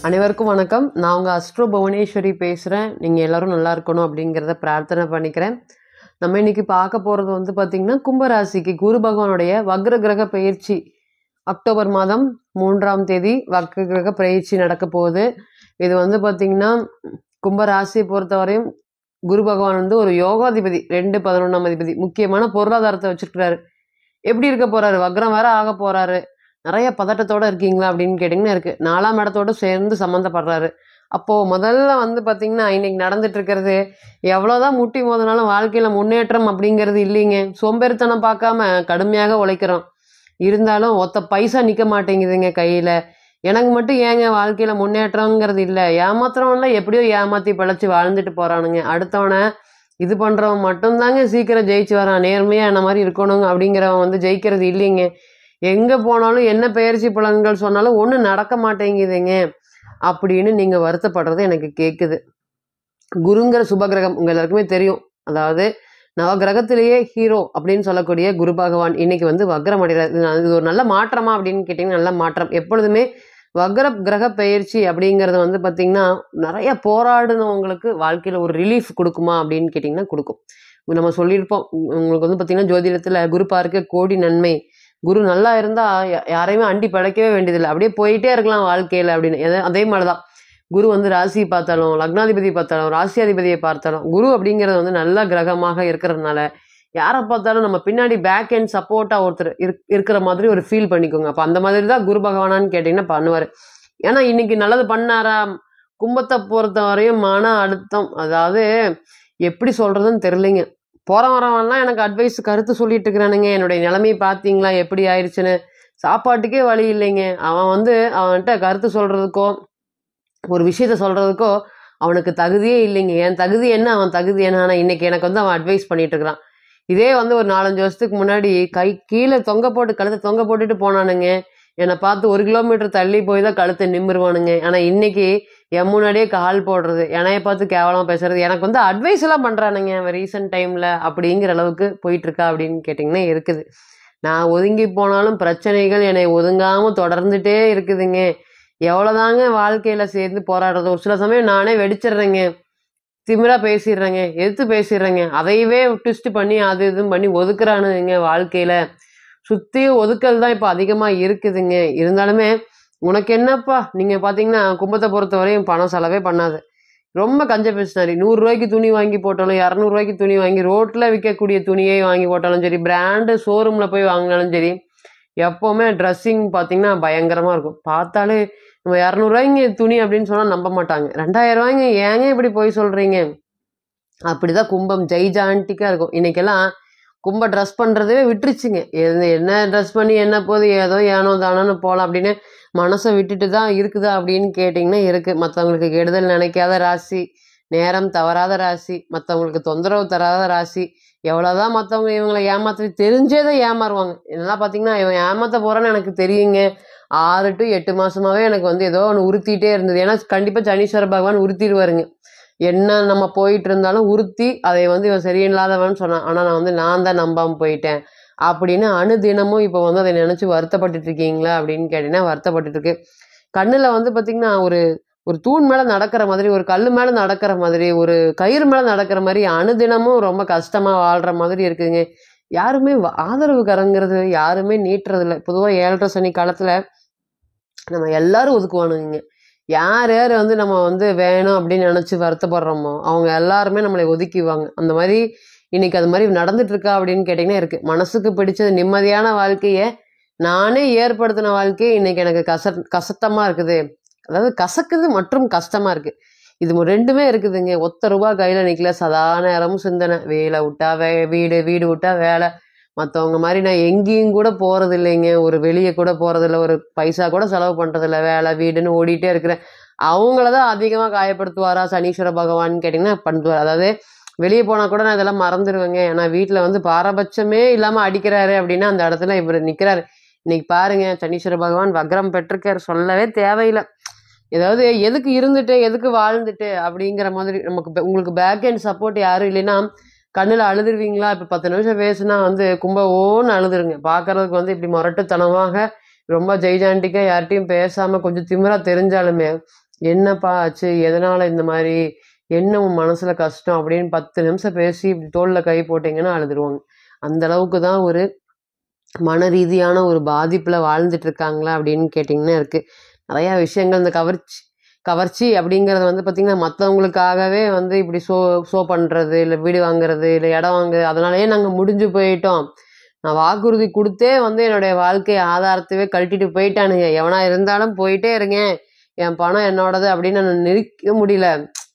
அனைவருக்கும் வணக்கம். நான் உங்கள் அஸ்ட்ரோ புவனேஸ்வரி பேசுகிறேன். நீங்கள் எல்லோரும் நல்லா இருக்கணும் அப்படிங்கிறத பிரார்த்தனை பண்ணிக்கிறேன். நம்ம இன்றைக்கி பார்க்க போகிறது வந்து பார்த்திங்கன்னா, கும்பராசிக்கு குரு பகவானுடைய வக்ர கிரக பயிற்சி அக்டோபர் மாதம் 3ஆம் தேதி வக்ர கிரக பயிற்சி நடக்க போகுது. இது வந்து பார்த்திங்கன்னா, கும்பராசியை பொறுத்தவரையும் குரு பகவான் வந்து ஒரு யோகாதிபதி, 2-11ஆம் அதிபதி, முக்கியமான பொருளாதாரத்தை வச்சுருக்கிறாரு. எப்படி இருக்க போகிறாரு? வக்ரம் வேற ஆக போகிறாரு. நிறைய பதட்டத்தோடு இருக்கீங்களா அப்படின்னு கேட்டிங்கன்னா இருக்குது. 4ஆம் இடத்தோடு சேர்ந்து சம்மந்தப்படுறாரு. அப்போது முதல்ல வந்து பார்த்திங்கன்னா, இன்றைக்கி நடந்துட்டு இருக்கிறது எவ்வளோதான் முட்டி மோதினாலும் வாழ்க்கையில் முன்னேற்றம் அப்படிங்கிறது இல்லைங்க. சோம்பேறித்தனம் பார்க்காம கடுமையாக உழைக்கிறோம். இருந்தாலும் ஒத்த பைசா நிற்க மாட்டேங்குதுங்க கையில். எனக்கு மட்டும் ஏங்க வாழ்க்கையில் முன்னேற்றங்கிறது இல்லை. ஏமாத்துறவன்ல எப்படியோ ஏமாற்றி பிழைச்சி வாழ்ந்துட்டு போகிறானுங்க. அடுத்தவனை இது பண்ணுறவன் மட்டும்தாங்க சீக்கிரம் ஜெயிச்சு வரான். நேர்மையாக என்ன மாதிரி இருக்கணுங்க அப்படிங்கிறவன் வந்து ஜெயிக்கிறது இல்லைங்க. எங்கே போனாலும் என்ன பயிற்சி பலன்கள் சொன்னாலும் ஒன்றும் நடக்க மாட்டேங்குதுங்க அப்படின்னு நீங்கள் வருத்தப்படுறது எனக்கு கேட்குது. குருங்கிற சுபகிரகம் உங்கள் எல்லாருக்குமே தெரியும். அதாவது நவகிரகத்திலேயே ஹீரோ அப்படின்னு சொல்லக்கூடிய குரு பகவான் இன்னைக்கு வந்து வக்ரம் அடைகிறார். இது ஒரு நல்ல மாற்றமா அப்படின்னு கேட்டிங்கன்னா, நல்ல மாற்றம். எப்பொழுதுமே வக்ர கிரக பயிற்சி அப்படிங்கிறது வந்து பார்த்திங்கன்னா, நிறைய போராடினவங்களுக்கு வாழ்க்கையில் ஒரு ரிலீஃப் கொடுக்குமா அப்படின்னு கேட்டிங்கன்னா கொடுக்கும். நம்ம சொல்லியிருப்போம், உங்களுக்கு வந்து பார்த்திங்கன்னா ஜோதிடத்தில் குரு பார்க்க கோடி நன்மை. குரு நல்லா இருந்தால் யாரையுமே அண்டி படைக்கவே வேண்டியதில்லை, அப்படியே போயிட்டே இருக்கலாம் வாழ்க்கையில் அப்படின்னு. அதே மாதிரி தான் குரு வந்து ராசியை பார்த்தாலும், லக்னாதிபதி பார்த்தாலும், ராசியாதிபதியை பார்த்தாலும், குரு அப்படிங்கிறது வந்து நல்ல கிரகமாக இருக்கிறதுனால யாரை பார்த்தாலும் நம்ம பின்னாடி பேக் அண்ட் சப்போர்ட்டாக ஒருத்தர் இருக்கிற மாதிரி ஒரு ஃபீல் பண்ணிக்கோங்க. அப்போ அந்த மாதிரி தான் குரு பகவானான்னு கேட்டிங்கன்னா பண்ணுவார். ஏன்னா இன்னைக்கு நல்லது பண்ணாரா? கும்பத்தை பொறுத்த வரையும் மன அழுத்தம், அதாவது எப்படி சொல்கிறதுன்னு தெரிலிங்க. வரவன்லாம் எனக்கு அட்வைஸ் கருத்து சொல்லிட்டு இருக்கிறானுங்க. என்னுடைய நிலைமையை பார்த்தீங்களா எப்படி ஆயிடுச்சுன்னு. சாப்பாட்டுக்கே வழி இல்லைங்க. அவன் வந்து அவன்கிட்ட கருத்து சொல்கிறதுக்கோ ஒரு விஷயத்த சொல்கிறதுக்கோ அவனுக்கு தகுதியே இல்லைங்க. என் தகுதி என்ன, அவன் தகுதி என்ன? ஆனால் இன்றைக்கி எனக்கு வந்து அவன் அட்வைஸ் பண்ணிகிட்டு இருக்கிறான். இதே வந்து ஒரு 4-5 வருஷத்துக்கு முன்னாடி கை கீழே தொங்க போட்டு கழுத்தை தொங்க போட்டுட்டு போனானுங்க. என்னை பார்த்து 1 கிலோமீட்டர் தள்ளி போய் தான் கழுத்தை நிமிருவானுங்க. ஆனால் இன்றைக்கி என் முன்னாடியே கால் போடுறது, என்னைய பார்த்து கேவலமாக பேசுறது, எனக்கு வந்து அட்வைஸ் எல்லாம் பண்ணுறானுங்க ரீசெண்ட் டைமில் அப்படிங்கிற அளவுக்கு போயிட்டுருக்கா அப்படின்னு கேட்டிங்கன்னா இருக்குது. நான் ஒதுங்கி போனாலும் பிரச்சனைகள் என்னை ஒதுங்காமல் தொடர்ந்துட்டே இருக்குதுங்க. எவ்வளோதாங்க வாழ்க்கையில் சேர்ந்து போராடுறது. ஒரு சில சமயம் நானே வெடிச்சிடுறேங்க, திமிரா பேசிடுறேங்க, எதிர்த்து பேசிடுறேங்க. அதையவே ட்விஸ்ட் பண்ணி அது இதுவும் பண்ணி ஒதுக்குறானுங்க. வாழ்க்கையில் சுற்றி ஒதுக்கல் தான் இப்போ அதிகமாக இருக்குதுங்க. இருந்தாலுமே உனக்கு என்னப்பா, நீங்கள் பார்த்தீங்கன்னா கும்பத்தை பொறுத்த வரையும் பணம் செலவே பண்ணாது. ரொம்ப கஞ்ச பேசினாரி. 100 ரூபாய்க்கு துணி வாங்கி போட்டாலும், 200 ரூபாய்க்கு துணி வாங்கி ரோட்டில் விற்கக்கூடிய துணியை வாங்கி போட்டாலும் சரி, பிராண்டு ஷோரூமில் போய் வாங்கினாலும் சரி, எப்போவுமே ட்ரெஸ்ஸிங் பார்த்தீங்கன்னா பயங்கரமாக இருக்கும். பார்த்தாலே நம்ம 200 ரூபாய்ங்க துணி அப்படின்னு சொன்னால் நம்ப மாட்டாங்க. 2000 ரூபாய்ங்க, ஏங்க இப்படி போய் சொல்கிறீங்க? அப்படி தான் கும்பம் ஜெய்ஜாண்டிக்காக இருக்கும். இன்றைக்கெல்லாம் கும்ப ட்ரெஸ் பண்ணுறதே விட்டுருச்சுங்க. என்ன ட்ரெஸ் பண்ணி என்ன போது, ஏதோ ஏனோ தானோன்னு போகலாம் அப்படின்னு மனசை விட்டுட்டு தான் இருக்குதா அப்படின்னு கேட்டிங்கன்னா இருக்குது. மற்றவங்களுக்கு கெடுதல் நினைக்காத ராசி, நேரம் தவறாத ராசி, மற்றவங்களுக்கு தொந்தரவு தராத ராசி. எவ்வளோதான் மற்றவங்க இவங்களை ஏமாற்றி தெரிஞ்சே தான் ஏமாறுவாங்க. என்னெல்லாம் பார்த்தீங்கன்னா, இவன் ஏமாற்ற போகிறான்னு எனக்கு தெரியுங்க. 6 to 8 மாதமாகவே எனக்கு வந்து ஏதோ ஒன்று உறுத்திட்டே இருந்தது. ஏன்னா கண்டிப்பாக சனீஸ்வர பகவான் உறுத்திடுவாருங்க. என்ன நம்ம போயிட்டு இருந்தாலும் உறுத்தி அதை வந்து இவன் சரியில்லாதவன்னு சொன்னான். ஆனால் நான் தான் நம்பாமல் போயிட்டேன் அப்படின்னு அணுதினமும் இப்போ வந்து அதை நினச்சி வருத்தப்பட்டுட்டு இருக்கீங்களா அப்படின்னு கேட்டிங்கன்னா வருத்தப்பட்டுட்டு இருக்கு. கண்ணில் வந்து பார்த்திங்கன்னா ஒரு ஒரு தூண் மேலே நடக்கிற மாதிரி, ஒரு கல் மேலே நடக்கிற மாதிரி, ஒரு கயிறு மேலே நடக்கிற மாதிரி அணுதினமும் ரொம்ப கஷ்டமாக வாழ்கிற மாதிரி இருக்குதுங்க. யாருமே ஆதரவு கரங்கிறது யாருமே நீட்டுறதில்லை. பொதுவாக 7.5 சனி காலத்தில் நம்ம எல்லாரும் ஒதுக்குவானுங்க. யார் யார் வந்து நம்ம வந்து வேணும் அப்படின்னு நினச்சி வருத்தப்படுறோமோ அவங்க எல்லாருமே நம்மளை ஒதுக்கிவாங்க. அந்த மாதிரி இன்றைக்கி அது மாதிரி நடந்துட்டுருக்கா அப்படின்னு கேட்டிங்கன்னா இருக்குது. மனசுக்கு பிடிச்சது நிம்மதியான வாழ்க்கையை நானே ஏற்படுத்தின வாழ்க்கையை இன்றைக்கி எனக்கு கஷ்டமாக இருக்குது. அதாவது கசக்குது மற்றும் கஷ்டமாக இருக்குது. இது 2மே இருக்குதுங்க. ஒத்த ரூபா கையில் நிற்கல, சதா நேரமும் சிந்தனை. வேலை விட்டா வீடு, வீடு விட்டா வேலை. மற்றவங்க மாதிரி நான் எங்கேயும் கூட போகிறது இல்லைங்க. ஒரு வெளியே கூட போகிறதில்ல, ஒரு பைசா கூட செலவு பண்ணுறதில்ல. வேலை வீடுன்னு ஓடிட்டே இருக்கிறேன். அவங்கள தான் அதிகமாக காயப்படுத்துவாரா சனீஸ்வர பகவான்னு கேட்டிங்கன்னா பண்ணுவார். அதாவது வெளியே போனால் கூட நான் இதெல்லாம் மறந்துடுவேங்க. ஏன்னா வீட்டில் வந்து பாரபட்சமே இல்லாமல் அடிக்கிறாரு அப்படின்னா அந்த இடத்துல இவர் நிற்கிறாரு. இன்னைக்கு பாருங்கள், சனீஸ்வர பகவான் வக்ரம் பெற்றிருக்கார், சொல்லவே தேவையில்லை. ஏதாவது எதுக்கு இருந்துட்டு எதுக்கு வாழ்ந்துட்டு அப்படிங்கிற மாதிரி உங்களுக்கு பேக் அண்ட் சப்போர்ட் யாரும் இல்லைன்னா கண்ணில் அழுதுருவீங்களா? இப்போ 10 நிமிஷம் பேசுனா வந்து ஓன்னு அழுதுருங்க. பார்க்கறதுக்கு வந்து இப்படி முரட்டுத்தனமாக ரொம்ப ஜெய்ஜாண்டிக்காக யார்கிட்டையும் பேசாமல் கொஞ்சம் திமிரா தெரிஞ்சாலுமே என்னப்பா ஆச்சு, எதனால இந்த மாதிரி, என்ன உன் மனசுல கஷ்டம் அப்படின்னு 10 நிமிஷம் பேசி இப்படி தோல்ல கை போட்டீங்கன்னா அழுதுருவாங்க. அந்த அளவுக்கு தான் ஒரு மன ரீதியான ஒரு பாதிப்புல வாழ்ந்துட்டு இருக்காங்களா அப்படின்னு கேட்டிங்கன்னா இருக்கு. நிறையா விஷயங்கள் இந்த கவர்ச்சி கவர்ச்சி அப்படிங்கிறது வந்து பார்த்திங்கன்னா மற்றவங்களுக்காகவே வந்து இப்படி ஷோ பண்ணுறது, இல்லை வீடு வாங்குறது, இல்லை இடம் வாங்குறது, அதனாலேயே நாங்கள் முடிஞ்சு போயிட்டோம். நான் வாக்குறுதி கொடுத்தே வந்து என்னுடைய வாழ்க்கை ஆதாரத்தவே கழட்டிட்டு போயிட்டானுங்க. எவனா இருந்தாலும் போயிட்டே இருங்க, என் பணம் என்னோடது அப்படின்னு நான் நெருக்க முடியல.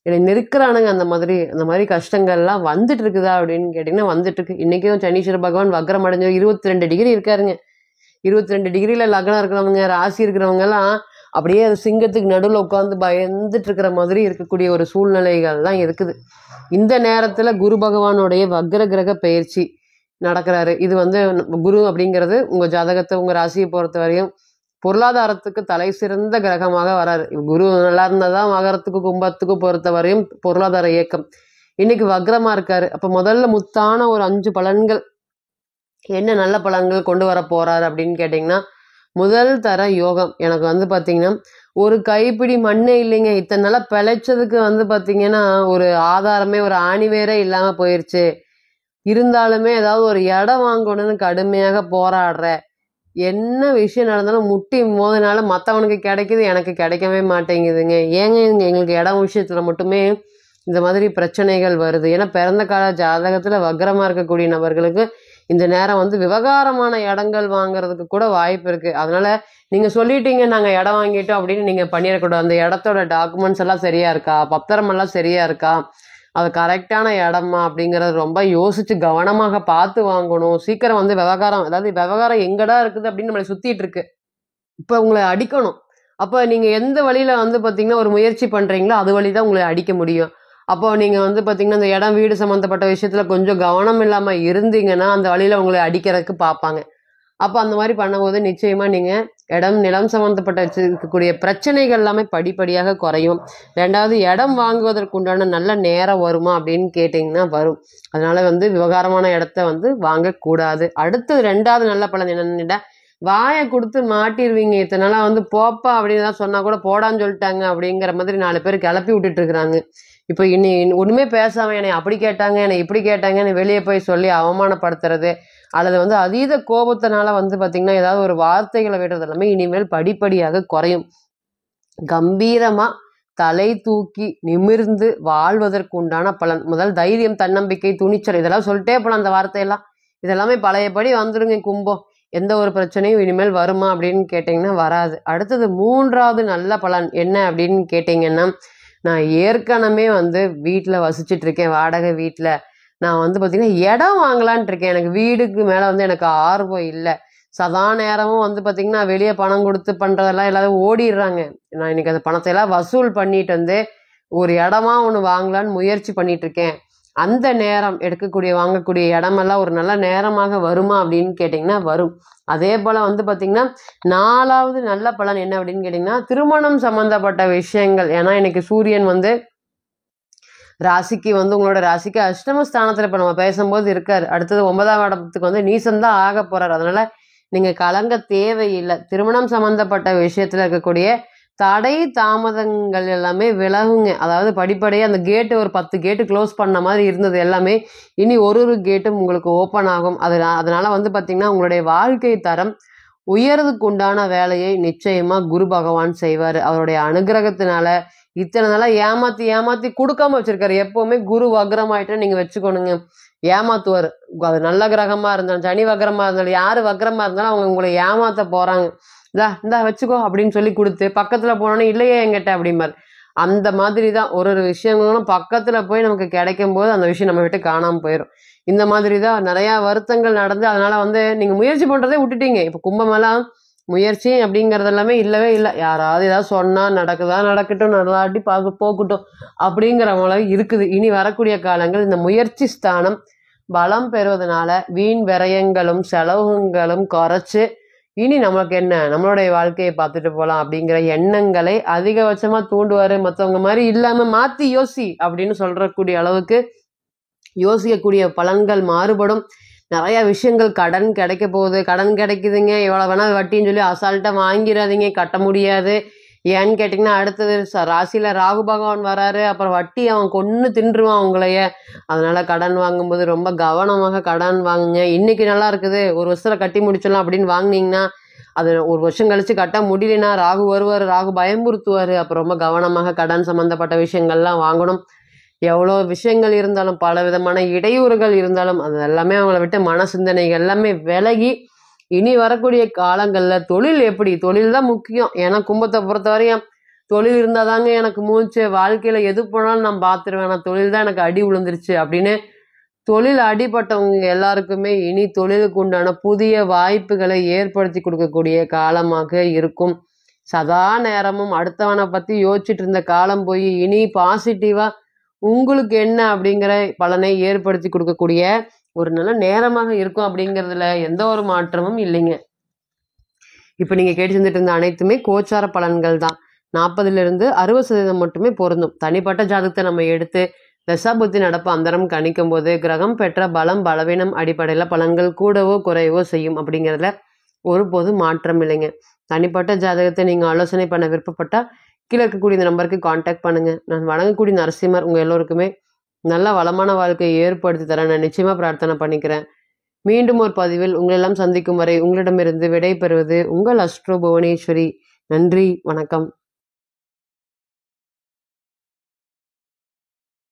என்னை நெருக்கிறானுங்க. அந்த மாதிரி கஷ்டங்கள்லாம் வந்துட்டு இருக்குதா அப்படின்னு கேட்டிங்கன்னா வந்துட்டு இருக்கு. இன்றைக்கும் சனீஸ்வர பகவான் வக்ரம் அடைஞ்ச 22 டிகிரி இருக்காருங்க. 22 டிகிரியில் லக்னம் இருக்கிறவங்க, ராசி இருக்கிறவங்கலாம் அப்படியே அது சிங்கத்துக்கு நடுவில் உட்காந்து பயந்துட்டு இருக்கிற மாதிரி இருக்கக்கூடிய ஒரு சூழ்நிலைகள்லாம் இருக்குது. இந்த நேரத்தில் குரு பகவானுடைய வக்ர கிரக பயிற்சி நடக்கிறாரு. இது வந்து குரு அப்படிங்கிறது உங்கள் ஜாதகத்தை, உங்கள் ராசியை பொறுத்த வரையும் பொருளாதாரத்துக்கு தலை சிறந்த கிரகமாக வராரு. குரு நல்லா இருந்தால் தான் மகரத்துக்கு கும்பத்துக்கு பொறுத்த வரையும் பொருளாதார இயக்கம். இன்னைக்கு வக்ரமா இருக்காரு. அப்போ முதல்ல முத்தான ஒரு 5 பலன்கள், என்ன நல்ல பலன்கள் கொண்டு வர போறாரு அப்படின்னு கேட்டிங்கன்னா, முதல் தர யோகம். எனக்கு வந்து பார்த்திங்கன்னா ஒரு கைப்பிடி மண்ணே இல்லைங்க. இத்தனை நாளாக பிழைச்சதுக்கு வந்து பார்த்திங்கன்னா ஒரு ஆதாரமே, ஒரு ஆணிவேரே இல்லாமல் போயிடுச்சு. இருந்தாலுமே ஏதாவது ஒரு இடம் வாங்கணும்னு கடுமையாக போராடுற, என்ன விஷயம் நடந்தாலும் முட்டி மோதினால மற்றவனுக்கு கிடைக்குது, எனக்கு கிடைக்கவே மாட்டேங்குதுங்க. ஏங்க எங்களுக்கு இடம் விஷயத்தில் மட்டுமே இந்த மாதிரி பிரச்சனைகள் வருது? ஏன்னா பிறந்த கால ஜாதகத்தில் வக்ரமாக இருக்கக்கூடிய நபர்களுக்கு இந்த நேரம் வந்து விவகாரமான இடங்கள் வாங்குறதுக்கு கூட வாய்ப்பு இருக்குது. அதனால் நீங்கள் சொல்லிட்டீங்க நாங்கள் இடம் வாங்கிட்டோம் அப்படின்னு நீங்கள் பண்ணிடக்கூடாது. அந்த இடத்தோட டாக்குமெண்ட்ஸ் எல்லாம் சரியாக இருக்கா, பத்திரமெல்லாம் சரியாக இருக்கா, அது கரெக்டான இடமா அப்படிங்கிறது ரொம்ப யோசித்து கவனமாக பார்த்து வாங்கணும். சீக்கிரம் வந்து விவகாரம் எங்கடா இருக்குது அப்படின்னு நம்மளை சுற்றிட்டு இருக்கு. இப்போ உங்களை அடிக்கணும். அப்போ நீங்கள் எந்த வழியில் வந்து பார்த்திங்கன்னா ஒரு முயற்சி பண்ணுறீங்களோ அது வழி தான் உங்களை அடிக்க முடியும். அப்போ நீங்கள் வந்து பார்த்திங்கன்னா இந்த இடம் வீடு சம்மந்தப்பட்ட விஷயத்தில் கொஞ்சம் கவனம் இல்லாமல் இருந்தீங்கன்னா அந்த வழியில் உங்களை அடிக்கிறதுக்கு பார்ப்பாங்க. அப்போ அந்த மாதிரி பண்ணும்போது நிச்சயமாக நீங்கள் இடம் நிலம் சம்மந்தப்பட்ட இருக்கக்கூடிய பிரச்சனைகள் எல்லாமே படிப்படியாக குறையும். ரெண்டாவது, இடம் வாங்குவதற்கு உண்டான நல்ல நேரம் வருமா அப்படின்னு கேட்டிங்கன்னா வரும். அதனால் வந்து விவகாரமான இடத்த வந்து வாங்கக்கூடாது. அடுத்தது 2வது நல்ல பலன் என்னென்னுட்டா, வாயை கொடுத்து மாட்டிடுவீங்க. இத்தனை நாளாக வந்து போப்பா அப்படின்னு தான் சொன்னால் கூட போடான்னு சொல்லிட்டாங்க அப்படிங்கிற மாதிரி 4 பேர் கிளப்பி விட்டுட்டு இருக்கிறாங்க. இப்போ இனி ஒன்றுமே பேசாமல் என்னை அப்படி கேட்டாங்க, என்னை இப்படி கேட்டாங்கன்னு வெளியே போய் சொல்லி அவமானப்படுத்துறது, அல்லது வந்து அதீத கோபத்தினால வந்து பார்த்திங்கன்னா ஏதாவது ஒரு வார்த்தைகளை விடுறது எல்லாமே இனிமேல் படிப்படியாக குறையும். கம்பீரமாக தலை தூக்கி நிமிர்ந்து வாழ்வதற்கு உண்டான பலன். முதல் தைரியம், தன்னம்பிக்கை, துணிச்சல், இதெல்லாம் சொல்லிட்டே போகலாம். அந்த வார்த்தையெல்லாம் இதெல்லாமே பழையபடி வந்துடுங்க கும்பம். எந்த ஒரு பிரச்சனையும் இனிமேல் வருமா அப்படின்னு கேட்டிங்கன்னா வராது. அடுத்தது 3வது நல்ல பலன் என்ன அப்படின்னு கேட்டிங்கன்னா, நான் ஏற்கனவே வந்து வீட்டில் வசிச்சுட்டு இருக்கேன், வாடகை வீட்டில். நான் வந்து பார்த்திங்கன்னா இடம் வாங்கலான்ட்டு இருக்கேன். எனக்கு வீடுக்கு மேலே வந்து எனக்கு ஆர்வம் இல்லை. சதா நேரமும் வந்து பார்த்திங்கன்னா வெளியே பணம் கொடுத்து பண்ணுறதெல்லாம் எல்லாரும் ஓடிடுறாங்க. நான் இன்றைக்கி அந்த பணத்தை எல்லாம் வசூல் பண்ணிட்டு வந்து ஒரு இடமா ஒன்று வாங்கலான்னு முயற்சி பண்ணிகிட்ருக்கேன். அந்த நேரம் வாங்கக்கூடிய இடமெல்லாம் ஒரு நல்ல நேரமாக வருமா அப்படின்னு கேட்டிங்கன்னா வரும். அதே போல் வந்து பார்த்திங்கன்னா 4வது நல்ல பலன் என்ன அப்படின்னு கேட்டிங்கன்னா, திருமணம் சம்மந்தப்பட்ட விஷயங்கள். ஏன்னா இன்றைக்கி சூரியன் வந்து ராசிக்கு வந்து உங்களோட ராசிக்கு அஷ்டமஸ்தானத்தில் இப்போ நம்ம பேசும்போது இருக்கார். அடுத்தது 9ஆம் இடத்துக்கு வந்து நீசம்தான் ஆக போகிறார். அதனால் நீங்கள் கலங்க தேவையில்லை. திருமணம் சம்மந்தப்பட்ட விஷயத்தில் இருக்கக்கூடிய தடை தாமதங்கள் எல்லாமே விலகுங்க. அதாவது படிப்படியாக அந்த கேட்டு ஒரு 10 கேட்டு க்ளோஸ் பண்ண மாதிரி இருந்தது எல்லாமே இனி ஒரு கேட்டும் உங்களுக்கு ஓப்பன் ஆகும். அதனால் வந்து பார்த்திங்கன்னா உங்களுடைய வாழ்க்கை தரம் உயர்றதுக்கு உண்டான வேலையை நிச்சயமாக குரு பகவான் செய்வார். அவருடைய அனுகிரகத்தினால இத்தனை நாளாக ஏமாற்றி கொடுக்காம வச்சுருக்காரு. எப்போவுமே குரு வக்ரமாயிட்டு நீங்கள் வச்சுக்கணுங்க. ஏமாத்துவார். அது நல்ல கிரகமாக இருந்தாலும், சனி வக்ரமாக இருந்தாலும், யார் வக்ரமாக இருந்தாலும் அவங்க உங்களை ஏமாற்ற போகிறாங்க. இந்தா வச்சுக்கோ அப்படின்னு சொல்லி கொடுத்து பக்கத்தில் போனோன்னே இல்லையே என்கிட்ட அப்படிம்பார். அந்த மாதிரி தான் ஒரு விஷயங்களும் பக்கத்தில் போய் நமக்கு கிடைக்கும் போது அந்த விஷயம் நம்ம விட்டு காணாமல் போயிடும். இந்த மாதிரி தான் நிறையா வருத்தங்கள் நடந்து அதனால் வந்து நீங்கள் முயற்சி பண்ணுறதே விட்டுட்டீங்க. இப்போ கும்பமெல்லாம் முயற்சி அப்படிங்கிறது எல்லாமே இல்லவே இல்லை. யாராவது ஏதாவது சொன்னால் நடக்கட்டும், நல்லாட்டி போகட்டும் அப்படிங்கிற மாதிரி இருக்குது. இனி வரக்கூடிய காலங்கள் இந்த முயற்சி ஸ்தானம் பலம் பெறுவதனால வீண் விரயங்களும் செலவுகளும் குறைச்சி இனி நமக்கு என்ன, நம்மளுடைய வாழ்க்கையை பார்த்துட்டு போகலாம் அப்படிங்கிற எண்ணங்களை அதிகபட்சமாக தூண்டுவார். மற்றவங்க மாதிரி இல்லாமல் மாற்றி யோசி அப்படின்னு சொல்கிறக்கூடிய அளவுக்கு யோசிக்கக்கூடிய பலன்கள் மாறுபடும். நிறையா விஷயங்கள், கடன் கிடைக்க போகுது, கடன் கிடைக்குதுங்க, எவ்வளோ வேணால் வட்டின்னு சொல்லி அசால்ட்டாக வாங்கிடாதீங்க, கட்ட முடியாது. ஏன்னு கேட்டிங்கன்னா அடுத்தது ராசியில் ராகு பகவான் வராரு. அப்புறம் வட்டி அவன் கொன்று தின்றுவான் உங்களைய. அதனால கடன் வாங்கும்போது ரொம்ப கவனமாக கடன் வாங்குங்க. இன்னைக்கு நல்லா இருக்குது, ஒரு வருஷத்துல கட்டி முடிச்சிடலாம் அப்படின்னு வாங்கினீங்கன்னா அது ஒரு வருஷம் கழிச்சு கட்ட முடியலனா ராகு வருவார், ராகு பயமுறுத்துவார். அப்போ ரொம்ப கவனமாக கடன் சம்மந்தப்பட்ட விஷயங்கள்லாம் வாங்கணும். எவ்வளோ விஷயங்கள் இருந்தாலும், பல விதமான இடையூறுகள் இருந்தாலும், அது எல்லாமே அவங்கள விட்டு மன சிந்தனைகள் எல்லாமே விலகி இனி வரக்கூடிய காலங்களில் தொழில் எப்படி, தொழில் தான் முக்கியம். ஏன்னா கும்பத்தை பொறுத்த வரையும் தொழில் இருந்தால் தாங்க எனக்கு மூச்சு, வாழ்க்கையில் எது போனாலும் நான் பார்த்துருவேன், நான் தொழில் தான் எனக்கு அடி விழுந்துருச்சு அப்படின்னு தொழில் அடிபட்டவங்க எல்லாருக்குமே இனி தொழிலுக்கு உண்டான புதிய வாய்ப்புகளை ஏற்படுத்தி கொடுக்கக்கூடிய காலமாக இருக்கும். சதா நேரமும் அடுத்தவனை பற்றி யோசிச்சுட்டு இருந்த காலம் போய் இனி பாசிட்டிவாக உங்களுக்கு என்ன அப்படிங்கிற பலனை ஏற்படுத்தி கொடுக்கக்கூடிய ஒரு நல்ல நேரமாக இருக்கும் அப்படிங்கிறதுல எந்த ஒரு மாற்றமும் இல்லைங்க. இப்போ நீங்கள் கேட்டு செஞ்சுட்டு இருந்த அனைத்துமே கோச்சார பலன்கள் தான். 40% 60% மட்டுமே பொருந்தும். தனிப்பட்ட ஜாதகத்தை நம்ம எடுத்து தசாபுத்தி நடப்பு அந்தரம் கணிக்கும் போது கிரகம் பெற்ற பலம் பலவீனம் அடிப்படையில் பலன்கள் கூடவோ குறைவோ செய்யும் அப்படிங்கிறதுல ஒருபோது மாற்றம் இல்லைங்க. தனிப்பட்ட ஜாதகத்தை நீங்கள் ஆலோசனை பண்ண விருப்பப்பட்டால் கீழே இருக்கக்கூடிய இந்த நம்பருக்கு காண்டாக்ட் பண்ணுங்கள். நான் வழங்கக்கூடிய நரசிம்மர் உங்கள் எல்லோருக்குமே நல்ல வளமான வாழ்க்கையை ஏற்படுத்தி தர நான் நிச்சயமாக பிரார்த்தனை பண்ணிக்கிறேன். மீண்டும் ஒரு பதிவில் உங்களெல்லாம் சந்திக்கும் வரை உங்களிடமிருந்து விடை பெறுவது உங்கள் அஸ்ட்ரோ புவனேஸ்வரி. நன்றி, வணக்கம்.